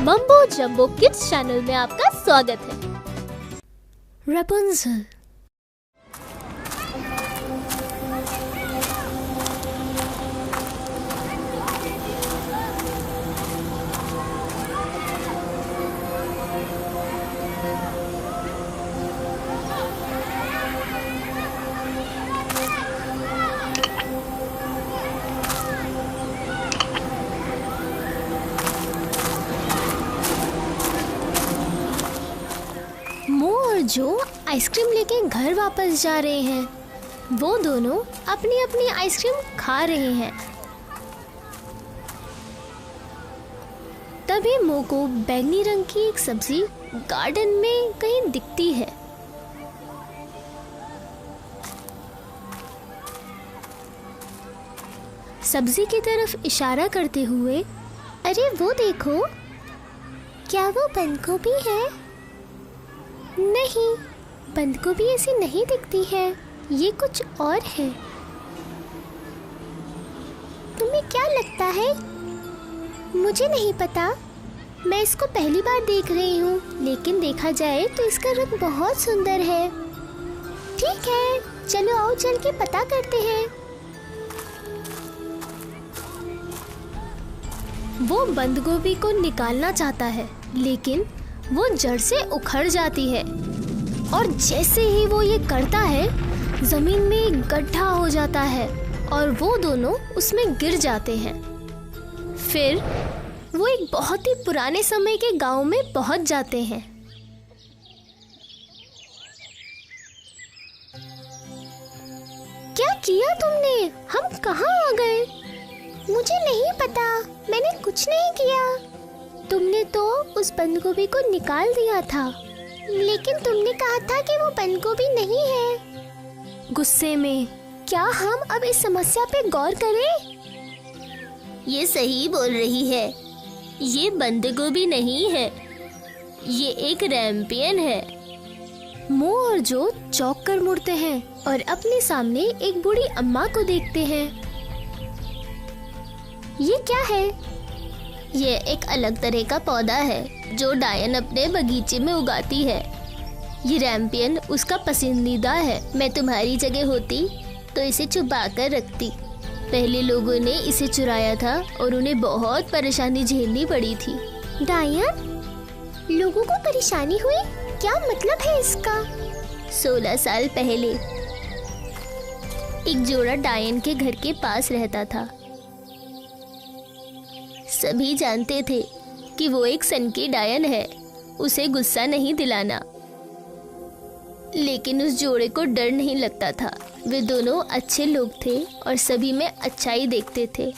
Mumbo जम्बो kids channel में आपका स्वागत है। रेपुंज़ल। मो और जो आइसक्रीम लेके घर वापस जा रहे हैं। वो दोनों अपनी अपनी आइसक्रीम खा रहे हैं। तभी मो को बैंगनी रंग की एक सब्जी गार्डन में कहीं दिखती है। सब्जी की तरफ इशारा करते हुए, अरे वो देखो, क्या वो बंद गोभी है? नहीं, बंद गोभी ऐसी नहीं दिखती है, ये कुछ और है। तुम्हें क्या लगता है? मुझे नहीं पता, मैं इसको पहली बार देख रही हूँ, लेकिन देखा जाए तो इसका रंग बहुत सुंदर है। ठीक है, चलो आओ चल के पता करते हैं। वो बंद गोभी को निकालना चाहता है, लेकिन वो जड़ से उखड़ जाती है और जैसे ही वो ये करता है, जमीन में एक गड्ढा हो जाता है और वो दोनों उसमें गिर जाते हैं। फिर वो एक बहुत ही पुराने समय के गांव में पहुंच जाते हैं। क्या किया तुमने? हम कहाँ आ गए? मुझे नहीं पता, मैंने कुछ नहीं किया। तुमने तो उस बंद गोभी को निकाल दिया था, लेकिन तुमने कहा था कि वो बंद गोभी नहीं है। गुस्से में, क्या हम अब इस समस्या पे गौर करें? ये सही बोल रही है, ये बंद गोभी नहीं है, ये एक रैम्पियन है। मो और जो चौंक कर मुड़ते हैं और अपने सामने एक बूढ़ी अम्मा को देखते हैं। ये क्या है? ये एक अलग तरह का पौधा है जो डायन अपने बगीचे में उगाती है। ये रैम्पियन उसका पसंदीदा है। मैं तुम्हारी जगह होती तो इसे छुपा कर रखती। पहले लोगों ने इसे चुराया था और उन्हें बहुत परेशानी झेलनी पड़ी थी। डायन? लोगों को परेशानी हुई? क्या मतलब है इसका? 16 साल पहले एक जोड़ा डायन के घर के पास रहता था। सभी जानते थे कि वो एक सनकी डायन है, उसे गुस्सा नहीं दिलाना। लेकिन उस जोड़े को डर नहीं लगता था। वे दोनों अच्छे लोग थे और सभी में अच्छाई देखते थे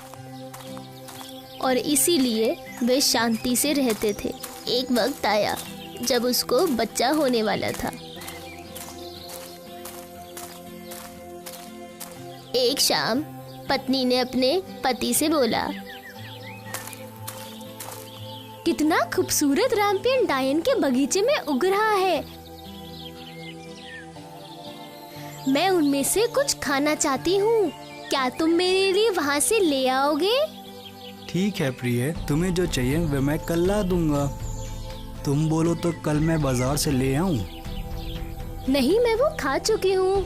और इसीलिए वे शांति से रहते थे। एक वक्त आया जब उसको बच्चा होने वाला था। एक शाम पत्नी ने अपने पति से बोला, कितना खूबसूरत रैम्पियन डायन के बगीचे में उग रहा है। मैं उनमें से कुछ खाना चाहती हूँ। क्या तुम मेरे लिए वहाँ से ले आओगे? ठीक है प्रिय, तुम्हें जो चाहिए वह मैं कल ला दूंगा। तुम बोलो तो कल मैं बाजार से ले आऊं? नहीं, मैं वो खा चुकी हूँ।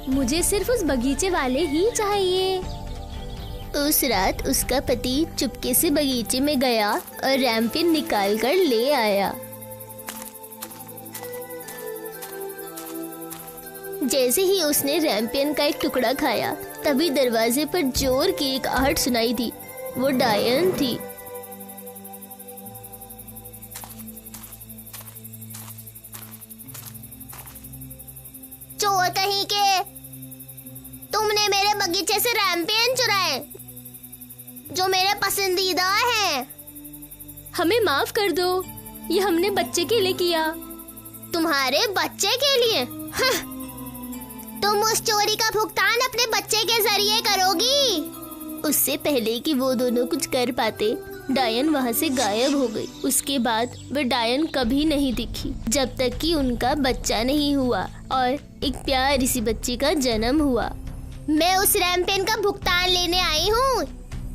मुझे सिर्फ उस बगीचे वाले ही चाहिए। उस रात उसका पति चुपके से बगीचे में गया और रैम्पियन निकाल कर ले आया। जैसे ही उसने रैम्पियन का एक टुकड़ा खाया, तभी दरवाजे पर जोर की एक आहट सुनाई दी। वो डायन थी। चोर कहीं के, तुमने मेरे बगीचे से रैम्पियन चुराए जो मेरे पसंदीदा है। हमें माफ कर दो, ये हमने बच्चे के लिए किया। तुम्हारे बच्चे के लिए? तुम उस चोरी का भुगतान अपने बच्चे के जरिए करोगी। उससे पहले कि वो दोनों कुछ कर पाते, डायन वहाँ से गायब हो गई। उसके बाद वह डायन कभी नहीं दिखी जब तक कि उनका बच्चा नहीं हुआ और एक प्यारी सी बच्ची का जन्म हुआ। मैं उस रैम्पियन का भुगतान लेने आई हूँ।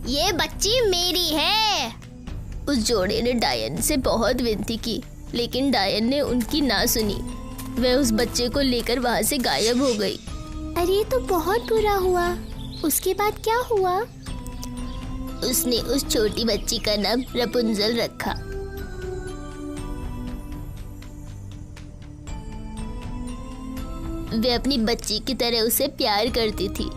ये बच्ची मेरी है। उस जोड़े ने डायन से बहुत विनती की, लेकिन डायन ने उनकी ना सुनी। वह उस बच्चे को लेकर वहाँ से गायब हो गई। अरे ये तो बहुत बुरा हुआ। उसके बाद क्या हुआ? उसने उस छोटी बच्ची का नाम रपुंजल रखा। वे अपनी बच्ची की तरह उसे प्यार करती थी,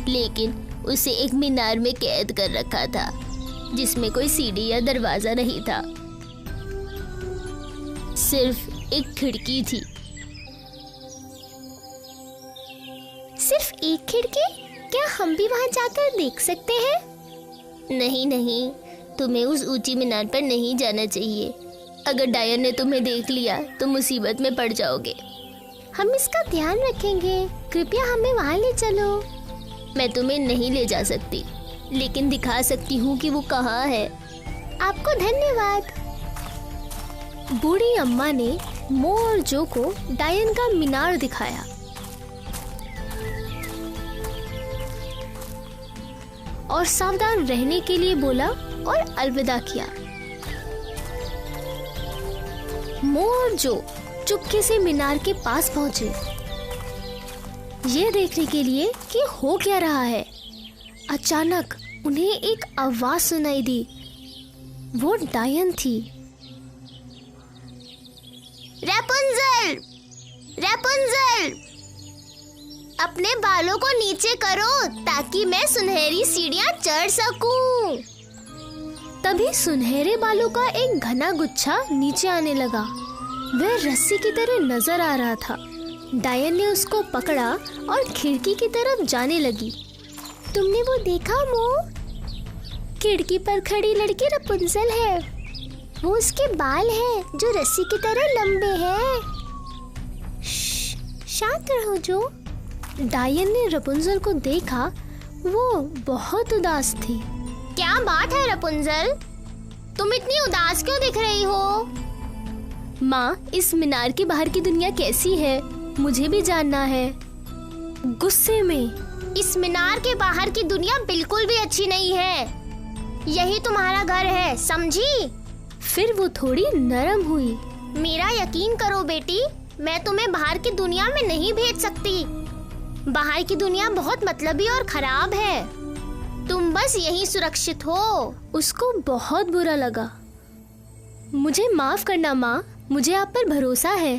लेकिन उसे एक मीनार में कैद कर रखा था, जिसमें कोई सीढ़ी या दरवाजा नहीं था, सिर्फ एक खिड़की थी। सिर्फ एक खिड़की? क्या हम भी वहां जाकर देख सकते हैं? नहीं नहीं, तुम्हें उस ऊंची मीनार पर नहीं जाना चाहिए। अगर डायन ने तुम्हें देख लिया तो मुसीबत में पड़ जाओगे। हम इसका ध्यान रखेंगे। कृपया हमें वहां ले चलो। मैं तुम्हें नहीं ले जा सकती, लेकिन दिखा सकती हूँ कि वो कहाँ है। आपको धन्यवाद। बूढ़ी अम्मा ने मो और जो को डायन का मीनार दिखाया। और सावधान रहने के लिए बोला और अलविदा किया। मो और जो चुपके से मीनार के पास पहुंचे, ये देखने के लिए कि हो क्या रहा है। अचानक उन्हें एक आवाज सुनाई दी। वो डायन थी। रपुंजल, रपुंजल, अपने बालों को नीचे करो ताकि मैं सुनहरी सीढ़ियां चढ़ सकूं। तभी सुनहरे बालों का एक घना गुच्छा नीचे आने लगा। वह रस्सी की तरह नजर आ रहा था। डायन ने उसको पकड़ा और खिड़की की तरफ जाने लगी। तुमने वो देखा मो? खिड़की पर खड़ी लड़की रपुंजल है। वो उसके बाल हैं जो रस्सी की तरह लंबे हैं। शांत रहो जो। डायन ने रपुंजल को देखा। वो बहुत उदास थी। क्या बात है रपुंजल, तुम इतनी उदास क्यों दिख रही हो? माँ, इस मीनार के बाहर की दुनिया कैसी है? मुझे भी जानना है। गुस्से में, इस मीनार के बाहर की दुनिया बिल्कुल भी अच्छी नहीं है। यही तुम्हारा घर है, समझी? फिर वो थोड़ी नरम हुई। मेरा यकीन करो बेटी, मैं तुम्हें बाहर की दुनिया में नहीं भेज सकती। बाहर की दुनिया बहुत मतलबी और खराब है। तुम बस यहीं सुरक्षित हो। उसको बहुत बुरा लगा। मुझे माफ करना माँ, मुझे आप पर भरोसा है।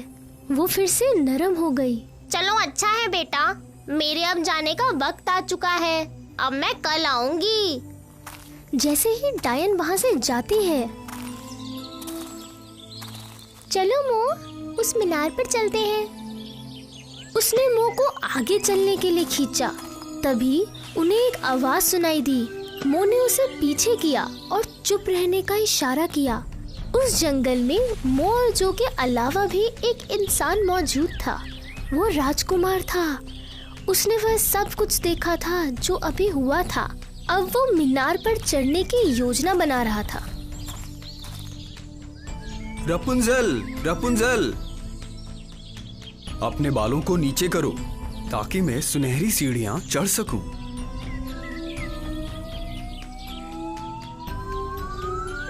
वो फिर से नरम हो गई। चलो अच्छा है बेटा, मेरे अब जाने का वक्त आ चुका है। अब मैं कल आऊंगी। जैसे ही डायन वहाँ से जाती है, चलो मो, उस मीनार पर चलते हैं। उसने मो को आगे चलने के लिए खींचा। तभी उन्हें एक आवाज सुनाई दी। मो ने उसे पीछे किया और चुप रहने का इशारा किया। उस जंगल में मो और जो के अलावा भी एक इंसान मौजूद था। वो राजकुमार था। उसने वह सब कुछ देखा था जो अभी हुआ था। अब वो मीनार पर चढ़ने की योजना बना रहा था। रपुंजल, रपुंजल, अपने बालों को नीचे करो ताकि मैं सुनहरी सीढ़ियां चढ़ सकूं।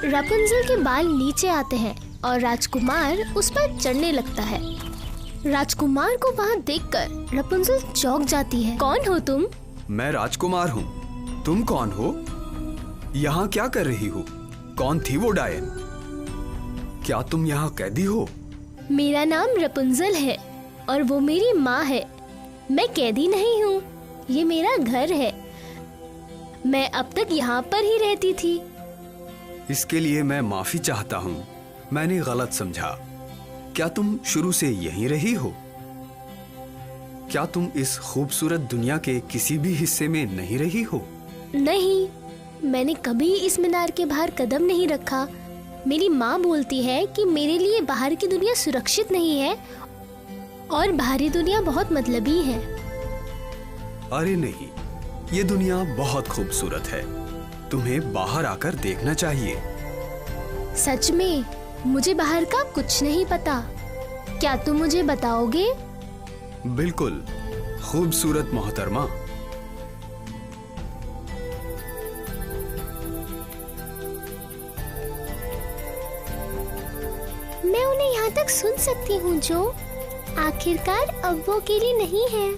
रपुंजल के बाल नीचे आते हैं और राजकुमार उस पर चढ़ने लगता है। राजकुमार को वहाँ देखकर रपुंजल चौंक जाती है। कौन हो तुम? मैं राजकुमार हूँ। तुम कौन हो? यहाँ क्या कर रही हो? कौन थी वो डायन? क्या तुम यहाँ कैदी हो? मेरा नाम रपुंजल है और वो मेरी माँ है। मैं कैदी नहीं हूँ, ये मेरा घर है। मैं अब तक यहाँ पर ही रहती थी। इसके लिए मैं माफी चाहता हूँ, मैंने गलत समझा। क्या तुम शुरू से यहीं रही हो? क्या तुम इस खूबसूरत दुनिया के किसी भी हिस्से में नहीं रही हो? नहीं, मैंने कभी इस मीनार के बाहर कदम नहीं रखा। मेरी माँ बोलती है कि मेरे लिए बाहर की दुनिया सुरक्षित नहीं है और बाहरी दुनिया बहुत मतलबी है। अरे नहीं, ये दुनिया बहुत खूबसूरत है। तुम्हें बाहर आकर देखना चाहिए। सच में? मुझे बाहर का कुछ नहीं पता। क्या तुम मुझे बताओगे? बिल्कुल, खूबसूरत मोहतरमा। मैं उन्हें यहाँ तक सुन सकती हूँ जो आखिरकार अब वो अकेली नहीं है।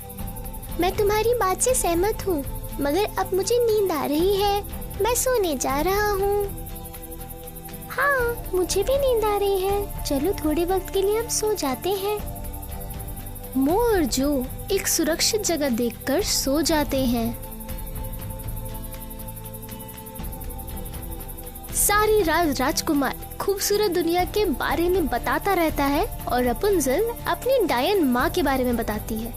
मैं तुम्हारी बात से सहमत हूँ, मगर अब मुझे नींद आ रही है। मैं सोने जा रहा हूँ। हाँ, मुझे भी नींद आ रही है। चलो थोड़े वक्त के लिए हम सो जाते हैं। मो और जो एक सुरक्षित जगह देखकर सो जाते हैं। सारी रात राजकुमार खूबसूरत दुनिया के बारे में बताता रहता है और रपुंजल अपनी डायन माँ के बारे में बताती है।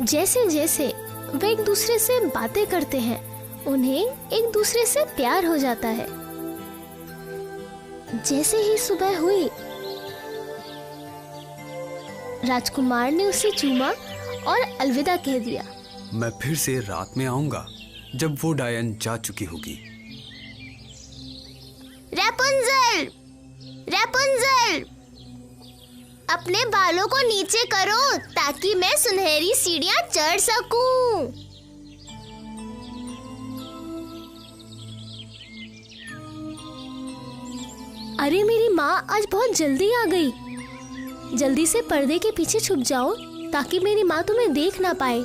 जैसे जैसे वे एक दूसरे से बातें करते हैं, उन्हें एक दूसरे से प्यार हो जाता है। जैसे ही सुबह हुई, राजकुमार ने उसे चूमा और अलविदा कह दिया। मैं फिर से रात में आऊंगा जब वो डायन जा चुकी होगी। रैपुंज़ल, रैपुंज़ल, अपने बालों को नीचे करो ताकि मैं सुनहरी सीढ़ियां चढ़ सकूं। अरे मेरी माँ आज बहुत जल्दी आ गई। जल्दी से पर्दे के पीछे छुप जाओ ताकि मेरी माँ तुम्हें देख ना पाए।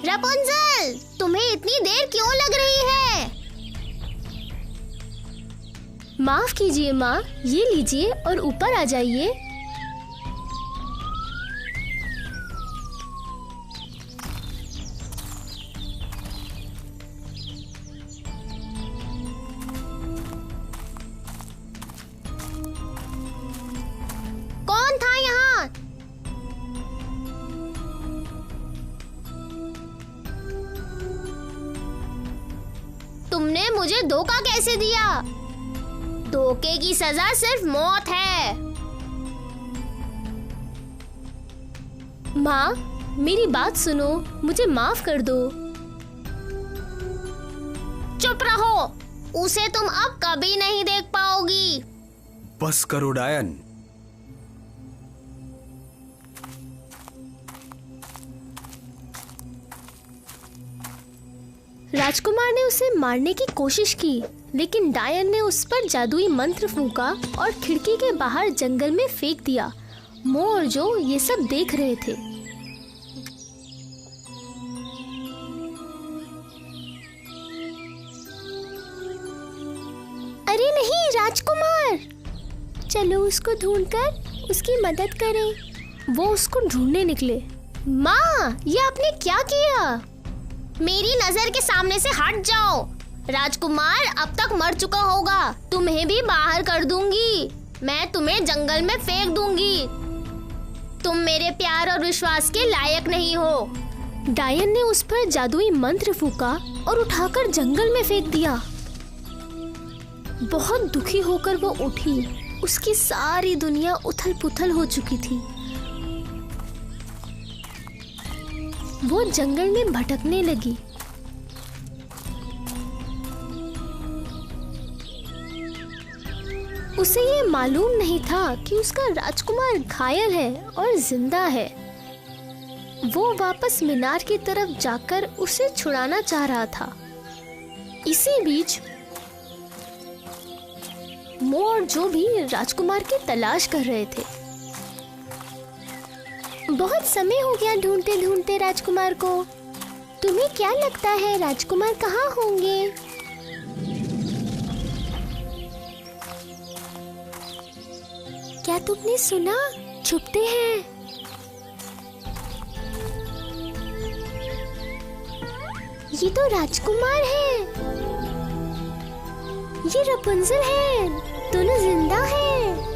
रैपुंज़ल, तुम्हें इतनी देर क्यों लग रही है? माफ कीजिए माँ, ये लीजिए और ऊपर आ जाइए। कौन था यहाँ? तुमने मुझे धोखा कैसे दिया? धोखे की सजा सिर्फ मौत है। माँ, मेरी बात सुनो, मुझे माफ कर दो। चुप रहो, उसे तुम अब कभी नहीं देख पाओगी। बस करो डायन। राजकुमार ने उसे मारने की कोशिश की, लेकिन डायन ने उस पर जादुई मंत्र फूंका और खिड़की के बाहर जंगल में फेंक दिया। मो और जो ये सब देख रहे थे। अरे नहीं राजकुमार, चलो उसको ढूंढकर उसकी मदद करें। वो उसको ढूंढने निकले। माँ, ये आपने क्या किया? मेरी नजर के सामने से हट जाओ। राजकुमार अब तक मर चुका होगा। तुम्हें भी बाहर कर दूंगी। मैं तुम्हें जंगल में फेंक दूंगी। तुम मेरे प्यार और विश्वास के लायक नहीं हो। डायन ने उस पर जादुई मंत्र फूंका और उठाकर जंगल में फेंक दिया। बहुत दुखी होकर वो उठी। उसकी सारी दुनिया उथल-पुथल हो चुकी थी। वो जंगल में भटकने लगी। उसे ये मालूम नहीं था कि उसका राजकुमार घायल है और जिंदा है। वो वापस मीनार की तरफ जाकर उसे छुड़ाना चाह रहा था। इसी बीच मो और जो भी राजकुमार की तलाश कर रहे थे। बहुत समय हो गया ढूंढते ढूंढते राजकुमार को। तुम्हें क्या लगता है राजकुमार कहाँ होंगे? क्या तुमने सुना? छुपते हैं। ये तो राजकुमार है। ये रपुंजल है। दोनों जिंदा हैं।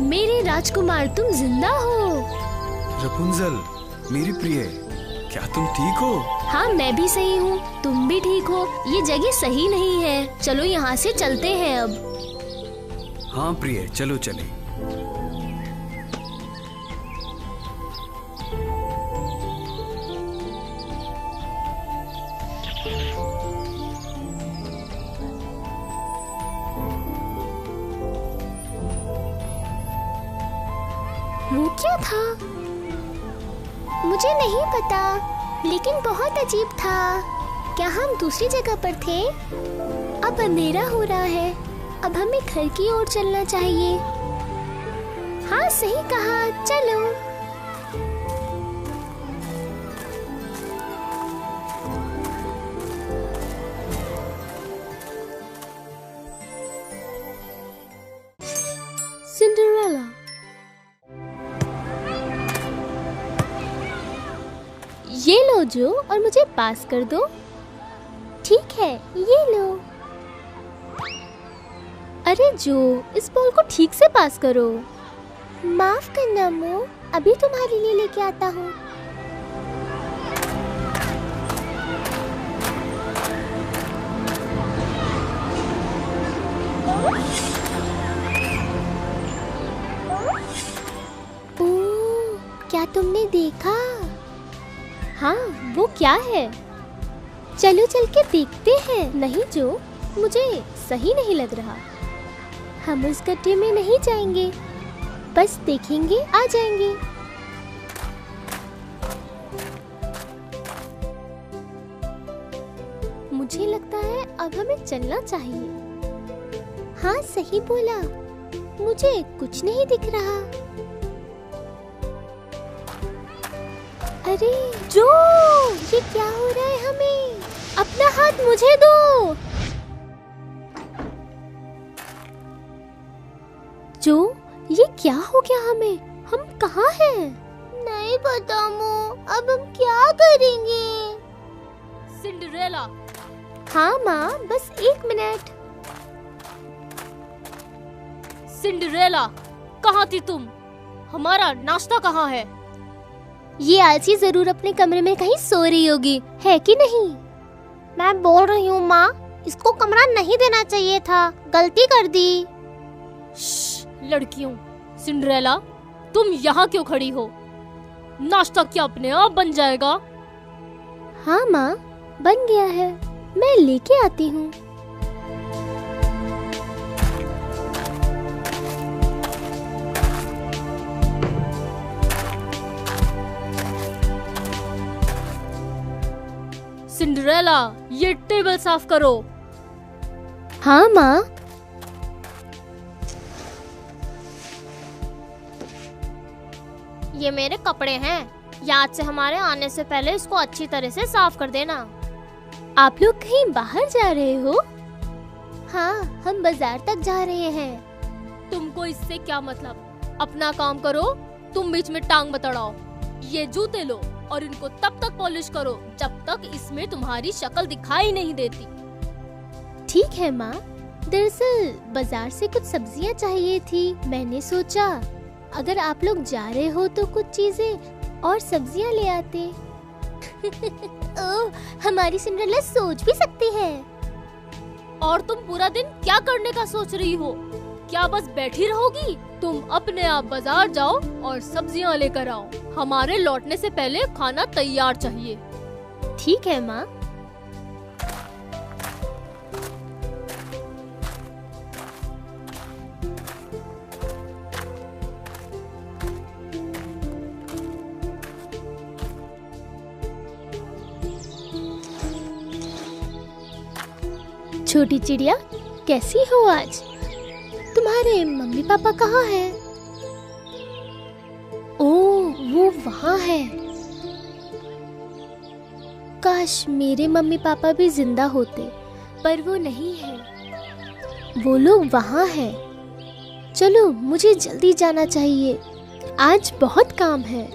मेरे राजकुमार, तुम जिंदा हो। रपुंजल, मेरी प्रिय, क्या तुम ठीक हो? हाँ, मैं भी सही हूँ। तुम भी ठीक हो। ये जगह सही नहीं है। चलो यहाँ से चलते हैं अब। हाँ प्रिय, चलो चले। वो क्या था? मुझे नहीं पता। लेकिन बहुत अजीब था। क्या हम दूसरी जगह पर थे? अब अंधेरा हो रहा है। अब हमें घर की ओर चलना चाहिए। हाँ, सही कहा, चलो। सिंड्रेला। ये लो जो, और मुझे पास कर दो। ठीक है, ये लो। अरे जो, इस बॉल को ठीक से पास करो। माफ करना मो, अभी तुम्हारे लिए लेके आता हूँ। ओह, क्या तुमने देखा? हाँ, वो क्या है? चलो चल के देखते हैं। नहीं जो, मुझे सही नहीं लग रहा। हम उस गड्ढे में नहीं जाएंगे, बस देखेंगे, आ जाएंगे। मुझे लगता है अब हमें चलना चाहिए। हाँ, सही बोला। मुझे कुछ नहीं दिख रहा। अरे जो, ये क्या हो रहा है हमें? अपना हाथ मुझे दो। जो, ये क्या हो गया हमें? हम कहाँ हैं? नहीं पता मो, अब हम क्या करेंगे? सिंड्रेला। हाँ माँ, बस 1 मिनट। सिंड्रेला, कहाँ थी तुम? हमारा नाश्ता कहाँ है? ये आलसी जरूर अपने कमरे में कहीं सो रही होगी, है कि नहीं? मैं बोल रही हूँ माँ, इसको कमरा नहीं देना चाहिए था, गलती कर दी। लड़कियों, सिंड्रेला, तुम यहाँ क्यों खड़ी हो? नाश्ता क्या अपने आप बन जाएगा? हाँ माँ, बन गया है, मैं लेके आती हूँ। सिंड्रेला, ये टेबल साफ करो। हाँ माँ। ये मेरे कपड़े हैं, याद से हमारे आने से पहले इसको अच्छी तरह से साफ कर देना। आप लोग कहीं बाहर जा रहे हो? हाँ, हम बाजार तक जा रहे हैं। तुमको इससे क्या मतलब? अपना काम करो, तुम बीच में टांग मत अड़ाओ। ये जूते लो और इनको तब तक पॉलिश करो जब तक इसमें तुम्हारी शक्ल दिखाई नहीं देती। ठीक है माँ। दरअसल बाजार से कुछ सब्जियाँ चाहिए थी। मैंने सोचा अगर आप लोग जा रहे हो तो कुछ चीजें और सब्जियाँ ले आते। ओह, हमारी सिंड्रेला सोच भी सकती है। और तुम पूरा दिन क्या करने का सोच रही हो? क्या बस बैठी रहोगी? तुम अपने आप बाजार जाओ और सब्जियाँ लेकर आओ। हमारे लौटने से पहले खाना तैयार चाहिए। ठीक है माँ। छोटी चिड़िया, कैसी हो आज? तुम्हारे मम्मी पापा कहाँ हैं? ओह, वो वहाँ है। काश मेरे मम्मी पापा भी जिंदा होते, पर वो नहीं है। वो लोग वहाँ हैं। चलो, मुझे जल्दी जाना चाहिए, आज बहुत काम है।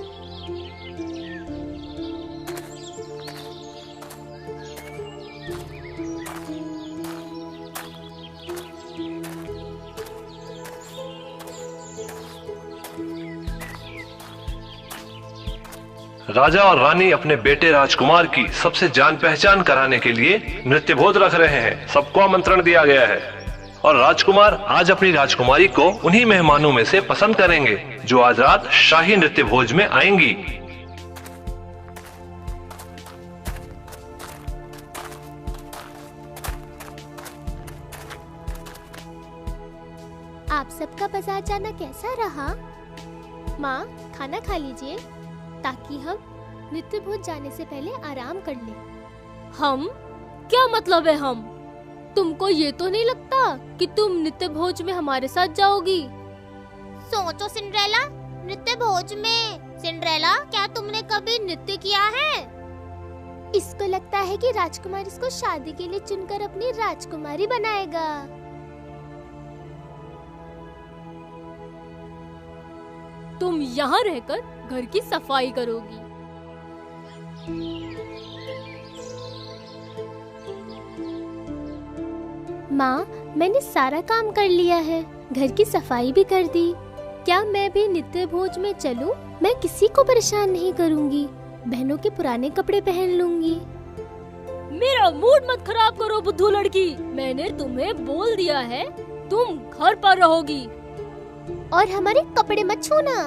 राजा और रानी अपने बेटे राजकुमार की सबसे जान पहचान कराने के लिए नृत्य भोज रख रहे हैं। सबको आमंत्रण दिया गया है और राजकुमार आज अपनी राजकुमारी को उन्हीं मेहमानों में से पसंद करेंगे जो आज रात शाही नृत्य भोज में आएंगी। आप सबका बाजार जाना कैसा रहा? माँ, खाना खा लीजिए ताकि हम नृत्य भोज जाने से पहले आराम कर ले। हम? क्या मतलब है हम? तुमको ये तो नहीं लगता कि तुम नृत्य भोज में हमारे साथ जाओगी? सोचो सिंड्रेला, नृत्य भोज में। सिंड्रेला, क्या तुमने कभी नृत्य किया है? इसको लगता है कि राजकुमार इसको शादी के लिए चुनकर अपनी राजकुमारी बनाएगा। तुम यहाँ रहकर घर की सफाई करोगी। माँ, मैंने सारा काम कर लिया है, घर की सफाई भी कर दी। क्या मैं भी नृत्य भोज में चलूं? मैं किसी को परेशान नहीं करूंगी, बहनों के पुराने कपड़े पहन लूंगी। मेरा मूड मत खराब करो बुद्धू लड़की, मैंने तुम्हें बोल दिया है तुम घर पर रहोगी। और हमारे कपड़े मत छूना।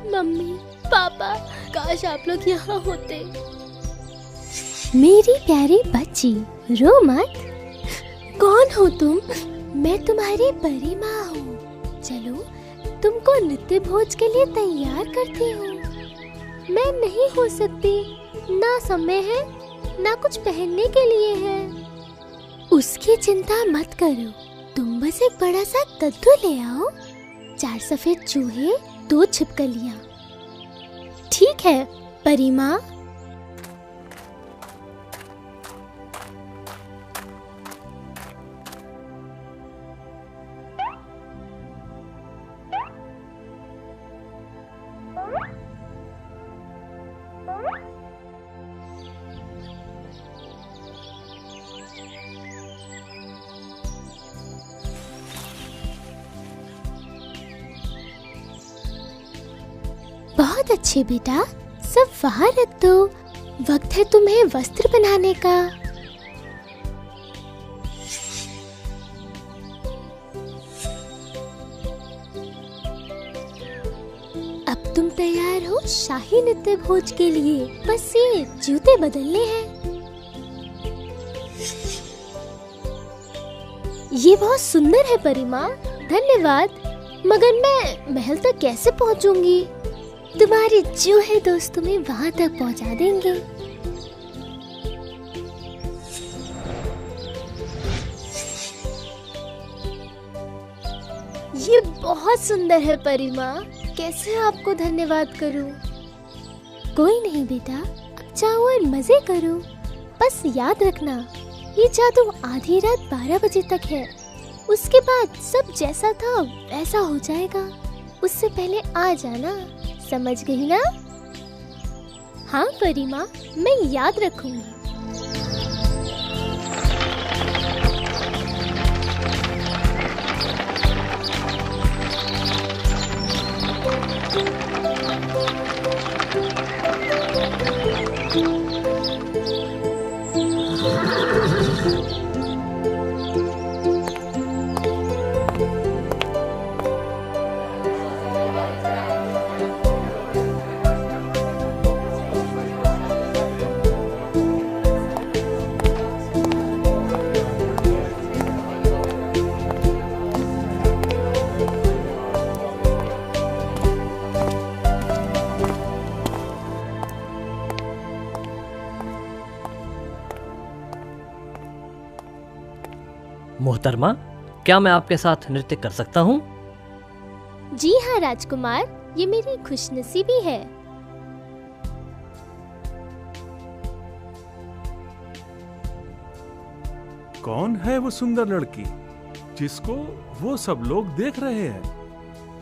मम्मी, पापा, काश आप लोग यहाँ होते। मेरी प्यारी बच्ची, रो मत। कौन हो तुम? मैं तुम्हारी परी माँ हूँ। चलो, तुमको नृत्य भोज के लिए तैयार करती हूँ। मैं नहीं हो सकती, ना समय है, ना कुछ पहनने के लिए है। उसकी चिंता मत करो, तुम बस एक बड़ा सा कद्दू ले आओ, 4 सफेद चूहे, 2 छिपकलियाँ। ठीक है परी माँ। बहुत अच्छे बेटा, सब वहाँ रख दो। वक्त है तुम्हें वस्त्र बनाने का। अब तुम तैयार हो शाही नृत्य भोज के लिए। बस ये जूते बदलने हैं। ये बहुत सुंदर है परी माँ, धन्यवाद। मगर मैं महल तक कैसे पहुँचूंगी? तुम्हारे चूहे दोस्त तुम्हें वहाँ तक पहुँचा देंगे। ये बहुत सुंदर है परी माँ, कैसे आपको धन्यवाद करूँ? कोई नहीं बेटा, अब जाओ और मजे करो। बस याद रखना, ये जादू आधी रात 12 बजे तक है। उसके बाद सब जैसा था वैसा हो जाएगा। उससे पहले आ जाना, समझ गई ना? हाँ परी माँ, मैं याद रखूंगी। मोहतरमा, क्या मैं आपके साथ नृत्य कर सकता हूँ? जी हाँ राजकुमार, ये मेरी खुशनसीबी है। कौन है वो सुंदर लड़की जिसको वो सब लोग देख रहे हैं?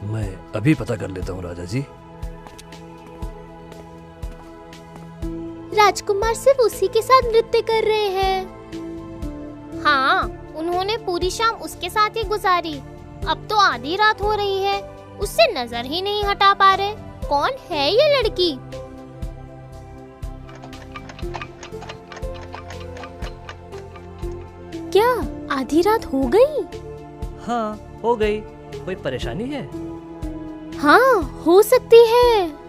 मैं अभी पता कर लेता हूँ राजा जी। राजकुमार सिर्फ उसी के साथ नृत्य कर रहे हैं। हाँ, उन्होंने पूरी शाम उसके साथ ही गुजारी। अब तो आधी रात हो रही है, उससे नजर ही नहीं हटा पा रहे। कौन है ये लड़की? क्या आधी रात हो गई? हाँ, हो गई। कोई परेशानी है? हाँ, हो सकती है।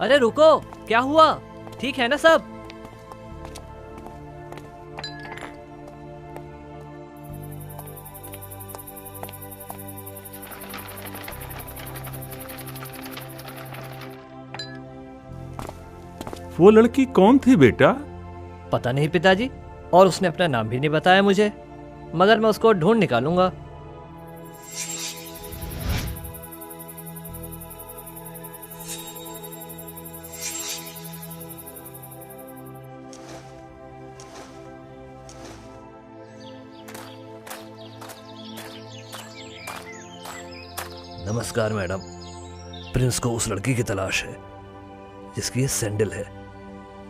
अरे रुको, क्या हुआ? ठीक है ना सब? वो लड़की कौन थी बेटा? पता नहीं पिताजी, और उसने अपना नाम भी नहीं बताया मुझे, मगर मैं उसको ढूंढ निकालूंगा। नमस्कार मैडम। प्रिंस को उस लड़की की तलाश है जिसकी ये सैंडल है।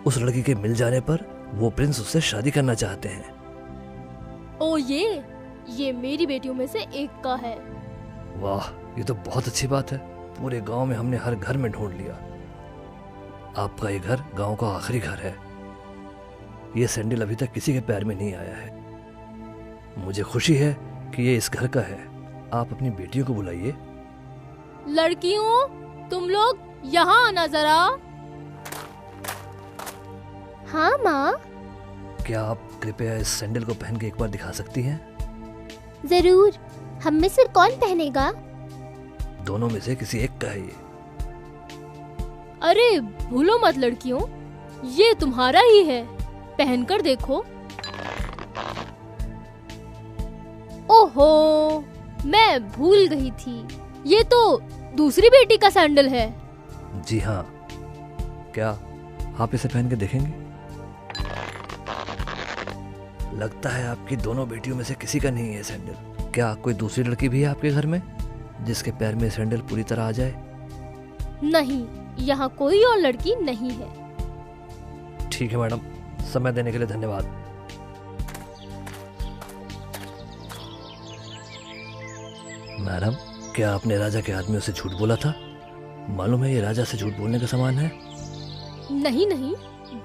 उस लड़की के मिल जाने पर वो प्रिंस उससे शादी करना चाहते हैं। ओ ये मेरी बेटियों में से एक का है। वाह, ये तो बहुत अच्छी बात है। पूरे गांव में हमने हर घर में ढूंढ लिया। आपका ये घर गांव का आखिरी घर है। ये सैंडल अभी तक किसी के पैर में नहीं आया है। मुझे खुशी है कि ये इस घर का है। आप अपनी बेटियों को बुलाइए। लड़कियों, तुम लोग यहाँ आना जरा। हाँ माँ। क्या आप कृपया इस सैंडल को पहन के एक बार दिखा सकती हैं? जरूर। हम में से कौन पहनेगा? दोनों में से किसी एक का है ये। अरे भूलो मत लड़कियों, ये तुम्हारा ही है। पहनकर देखो। ओहो, मैं भूल गई थी। ये तो दूसरी बेटी का सैंडल है। जी हाँ, क्या आप इसे पहन के देखेंगे? लगता है आपकी दोनों बेटियों में से किसी का नहीं है सैंडल। क्या कोई दूसरी लड़की भी है आपके घर में जिसके पैर में सैंडल पूरी तरह आ जाए? नहीं, यहाँ कोई और लड़की नहीं है। ठीक है मैडम, समय देने के लिए धन्यवाद। मैडम, क्या आपने राजा के आदमियों से झूठ बोला था? मालूम है ये राजा से झूठ बोलने का समान है। नहीं नहीं,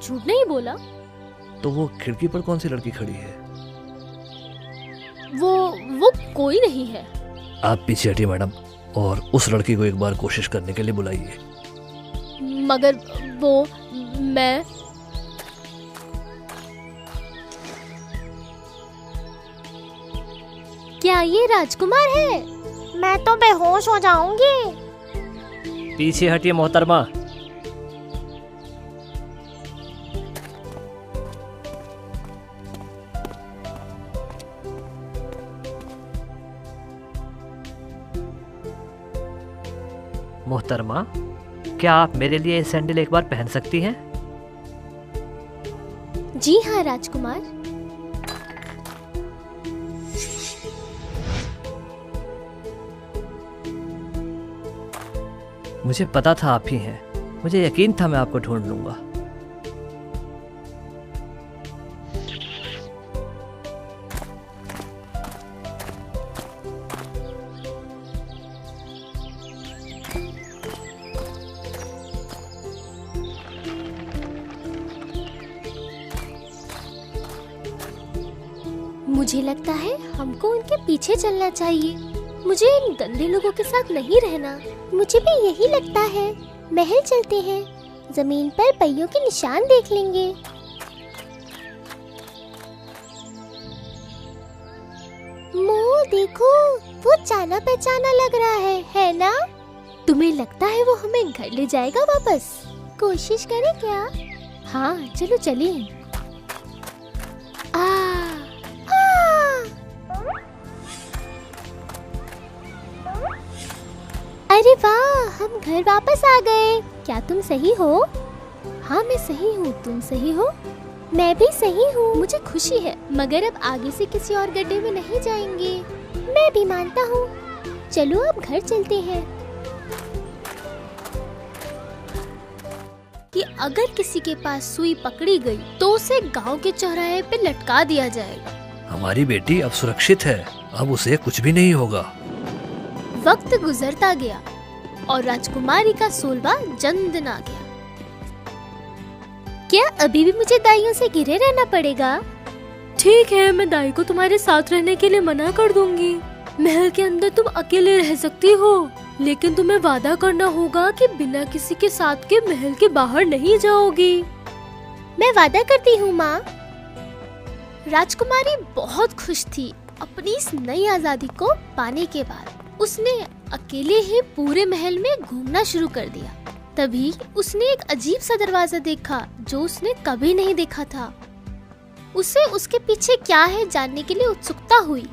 झूठ नहीं बोला। तो वो खिड़की पर कौन सी लड़की खड़ी है? वो कोई नहीं है। आप पीछे हटिए मैडम, और उस लड़की को एक बार कोशिश करने के लिए बुलाइए। मगर वो मैं क्या ये राजकुमार है? मैं तो बेहोश हो जाऊंगी। पीछे हटिए मोहतरमा। मोहतरमा, क्या आप मेरे लिए ये सैंडल एक बार पहन सकती हैं? जी हाँ राजकुमार। मुझे पता था आप ही हैं। मुझे यकीन था मैं आपको ढूंढ लूंगा। मुझे लगता है हमको उनके पीछे चलना चाहिए। मुझे इन गंदे लोगों के साथ नहीं रहना। मुझे भी यही लगता है। महल चलते हैं, जमीन पर पहियों के निशान देख लेंगे। मो देखो, वो जाना पहचाना लग रहा है ना? तुम्हें लगता है वो हमें घर ले जाएगा वापस? कोशिश करें क्या? हाँ चलो चलिए। अरे वाह, हम घर वापस आ गए। क्या तुम सही हो? हाँ मैं सही हूँ। तुम सही हो? मैं भी सही हूँ। मुझे खुशी है, मगर अब आगे से किसी और गड्ढे में नहीं जाएंगे। मैं भी मानता हूँ। चलो अब घर चलते हैं। कि अगर किसी के पास सुई पकड़ी गई तो उसे गांव के चौराहे पे लटका दिया जाएगा। हमारी बेटी अब सुरक्षित है। अब उसे कुछ भी नहीं होगा। वक्त गुजरता गया और राजकुमारी का 16वां जन्मदिन आ गया। क्या अभी भी मुझे दाइयों से घिरे रहना पड़ेगा? ठीक है, मैं दाई को तुम्हारे साथ रहने के लिए मना कर दूंगी। महल के अंदर तुम अकेले रह सकती हो। लेकिन तुम्हें वादा करना होगा कि बिना किसी के साथ के महल के बाहर नहीं जाओगी। मैं वादा करती हूँ माँ। राजकुमारी बहुत खुश थी अपनी इस नई आजादी को पाने के बाद। उसने अकेले ही पूरे महल में घूमना शुरू कर दिया। तभी उसने एक अजीब सा दरवाजा देखा जो उसने कभी नहीं देखा था। उसे उसके पीछे क्या है जानने के लिए उत्सुकता हुई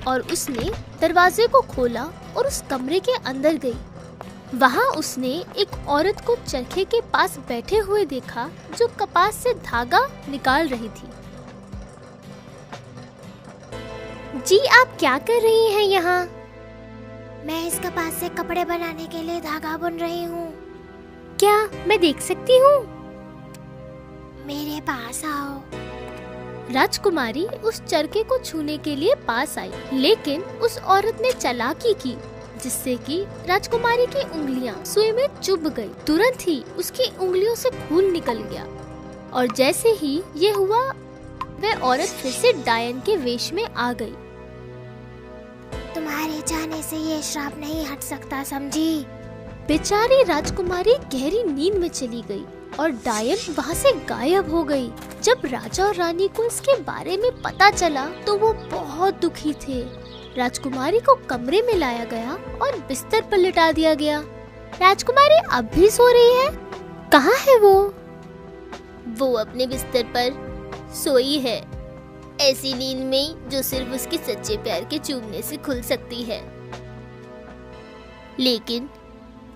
और उसने दरवाजे को खोला और उस कमरे के अंदर गई। वहाँ उसने एक औरत को चरखे के पास बैठे हुए देखा जो कपास से धागा निकाल रही थी। जी आप क्या कर रही हैं यहाँ? मैं इस कपास से कपड़े बनाने के लिए धागा बुन रही हूँ। क्या मैं देख सकती हूँ? मेरे पास आओ। राजकुमारी उस चरखे को छूने के लिए पास आई, लेकिन उस औरत ने चालाकी की जिससे कि राजकुमारी की उंगलियां सुई में चुभ गई। तुरंत ही उसकी उंगलियों से खून निकल गया और जैसे ही ये हुआ वह औरत फिर से डायन के वेश में आ गई। तुम्हारे जाने से ये श्राप नहीं हट सकता, समझी? बेचारी राजकुमारी गहरी नींद में चली गई और डायन वहाँ से गायब हो गई। जब राजा और रानी को इसके बारे में पता चला तो वो बहुत दुखी थे। राजकुमारी को कमरे में लाया गया और बिस्तर पर लिटा दिया गया। राजकुमारी अब भी सो रही है। कहाँ है वो? वो अपने बिस्तर पर सोई है, ऐसी नींद में जो सिर्फ उसके सच्चे प्यार के चूमने से खुल सकती है। लेकिन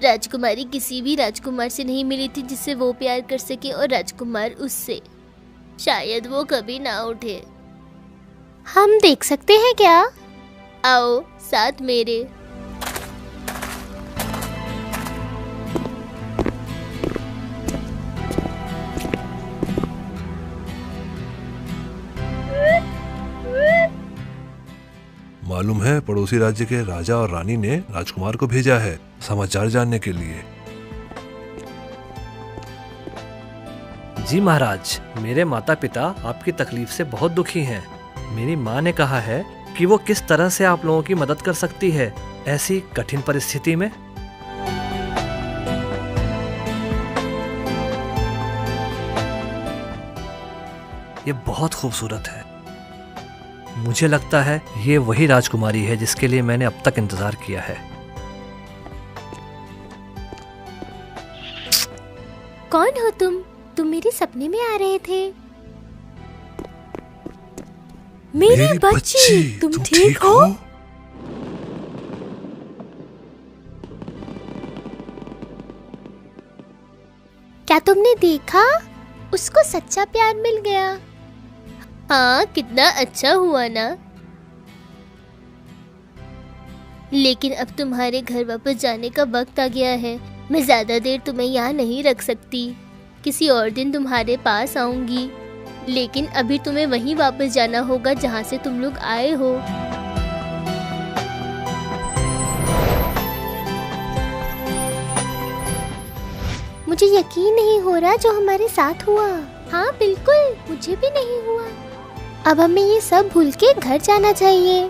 राजकुमारी किसी भी राजकुमार से नहीं मिली थी जिससे वो प्यार कर सके और राजकुमार उससे। शायद वो कभी ना उठे। हम देख सकते हैं क्या? आओ साथ मेरे। मालूम है पड़ोसी राज्य के राजा और रानी ने राजकुमार को भेजा है समाचार जानने के लिए। जी महाराज, मेरे माता पिता आपकी तकलीफ से बहुत दुखी हैं। मेरी माँ ने कहा है कि वो किस तरह से आप लोगों की मदद कर सकती है ऐसी कठिन परिस्थिति में। ये बहुत खूबसूरत है। मुझे लगता है ये वही राजकुमारी है जिसके लिए मैंने अब तक इंतजार किया है। कौन हो तुम? तुम मेरे सपने में आ रहे थे। मेरी बच्ची, तुम ठीक हो? क्या तुमने देखा? उसको सच्चा प्यार मिल गया। हाँ, कितना अच्छा हुआ ना। लेकिन अब तुम्हारे घर वापस जाने का वक्त आ गया है। मैं ज्यादा देर तुम्हें यहाँ नहीं रख सकती। किसी और दिन तुम्हारे पास आऊंगी, लेकिन अभी तुम्हें वहीं वापस जाना होगा जहाँ से तुम लोग आए हो। मुझे यकीन नहीं हो रहा जो हमारे साथ हुआ। हाँ बिल्कुल, मुझे भी नहीं हुआ। अब हमें ये सब भूल के घर जाना चाहिए।